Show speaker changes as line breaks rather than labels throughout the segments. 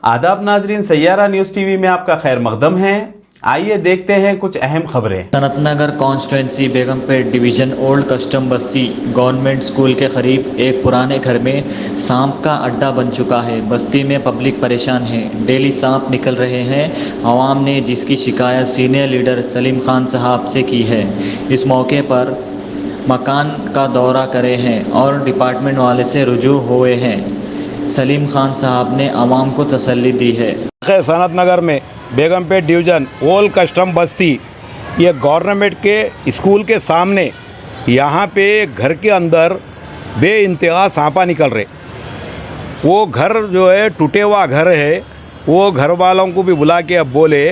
आदाब नाजरीन, Saiyaara news TV में आपका खैर मकदम है। आइए देखते हैं कुछ अहम खबरें।
Sanathnagar constituency Begumpet division old custom बस्ती गवर्नमेंट स्कूल के करीब एक पुराने घर में सांप का अड्डा बन चुका है। बस्ती में पब्लिक परेशान है, डेली सांप निकल रहे हैं। आवाम ने जिसकी शिकायत सीनियर लीडर सलीम खान साहब से की है। इस मौके पर मकान का दौरा करे हैं और डिपार्टमेंट वाले से रुजू हुए हैं। सलीम खान साहब ने आवाम को तसल्ली दी है।
सनत नगर में बेगमपेट डिवीज़न ओल्ड कस्टम बस्ती, ये गवर्नमेंट के स्कूल के सामने यहाँ पे घर के अंदर बेइंतहा सांपा निकल रहे। वो घर जो है टूटे हुआ घर है। वो घर वालों को भी बुला के अब बोले,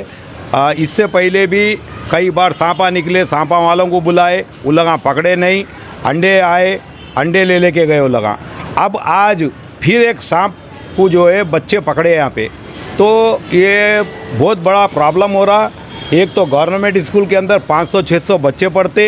इससे पहले भी कई बार सांपा निकले, सांपा वालों को बुलाए, वो लगा पकड़े नहीं। अंडे आए, अंडे ले लेके गए वो लगा। अब आज फिर एक सांप को जो है बच्चे पकड़े यहाँ पे, तो ये बहुत बड़ा प्रॉब्लम हो रहा। एक तो गवर्नमेंट स्कूल के अंदर 500-600 बच्चे पढ़ते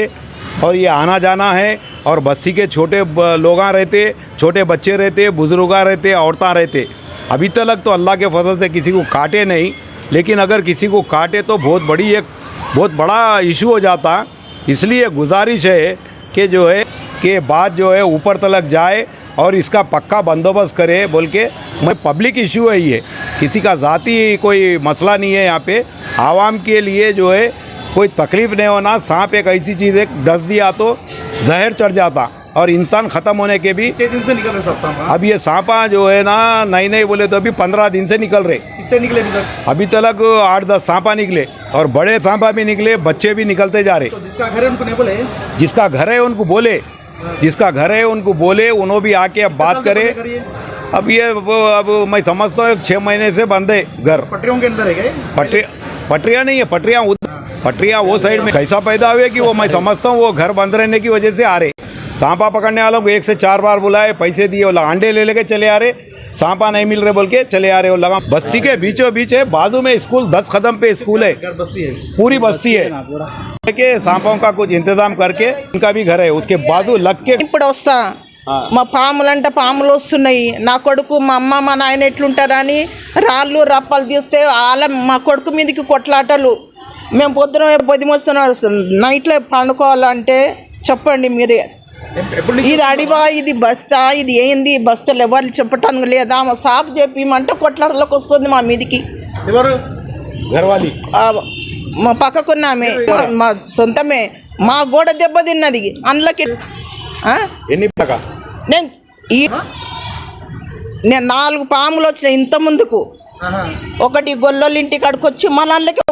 और ये आना जाना है, और बस्ती के छोटे लोग रहते, छोटे बच्चे रहते, बुजुर्ग रहते, औरतें रहते। अभी तक तो अल्लाह के फजल से किसी को काटे नहीं, लेकिन अगर किसी को काटे तो बहुत बड़ा इशू हो जाता। इसलिए गुजारिश है कि जो है कि बात जो है ऊपर तक जाए और इसका पक्का बंदोबस्त करे बोल के। मैं पब्लिक इशू है, ये किसी का ज़ाती कोई मसला नहीं है। यहाँ पे आवाम के लिए जो है कोई तकलीफ़ नहीं होना। सांप एक ऐसी चीज़ है, डस दिया तो जहर चढ़ जाता और इंसान ख़त्म होने के भी।
कितने दिन से निकल रहे सब सांप?
अब ये सांपा जो है ना, नहीं बोले तो अभी 15 दिन से निकल रहे।
कितने निकले
अभी तक 8-10 सांपा निकले, और बड़े सांपा भी निकले, बच्चे भी निकलते जा रहे।
तो जिसका घर है उनको नहीं बोले?
जिसका घर है उनको बोले, जिसका घर है उनको बोले, उन्होंने भी आके अब बात करे। अब ये अब मैं समझता हूँ 6 महीने से बंद है घर।
पटरियों के अंदर है क्या?
पटरियाँ नहीं है, पटरियाँ वो साइड में कैसा पैदा हुए कि वो मैं समझता हूँ वो घर बंद रहने की वजह से आ रहे। सांपा पकड़ने वालों को 1 से 4 बार बुलाए, पैसे दिए, वो अंडे ले लेके चले आ रहे। सांपा नहीं मिल रहे बोल के चले आ रहे। वो लगा बस्ती के बीचों बीच है, बाजू में स्कूल 10 कदम पे स्कूल है, पूरी बस्ती है। के सांपों का कुछ इंतजाम करके, उनका भी घर है उसके बाजू लग के।
ఇప్పుడు వస్తా మా పాములంటే పాములు వస్తున్నాయి, నా కొడుకు మా అమ్మ మా నాయన ఎట్లుంటారని రాళ్ళు రప్పలు తీస్తే వాళ్ళ మా కొడుకు మీదకి కొట్లాటలు. మేము పొద్దున 10 వస్తున్నారు, నైట్లో పండుకోవాలంటే చెప్పండి మీరే. ఇది అడివా, ఇది బస్తా, ఇది ఏంది బస్తాలు ఎవరు చెప్పటానికి లేదా? మా సాపు చెప్పిమంటే కొట్లాటలకు వస్తుంది మా మీదికి. మా పక్కకున్నామే, మా సొంతమే, మా గోడ దెబ్బతిన్నది అందులోకి. నేను 4 పాములు వచ్చినాయి ఇంత ముందుకు. ఒకటి గొల్లోళ్ళ ఇంటి కాడికి వచ్చి మా నాన్నకి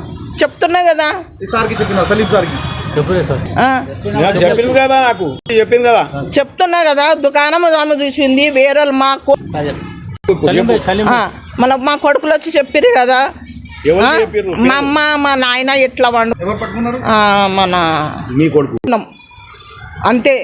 చెప్తున్నా కదా. చెప్తున్నా కదా, దుకాణం ఆమె చూసింది, వేరే మళ్ళీ మా కొడుకులు వచ్చి చెప్పారు కదా. మా అమ్మ మా నాయన ఎట్లా వండు మన అంతే.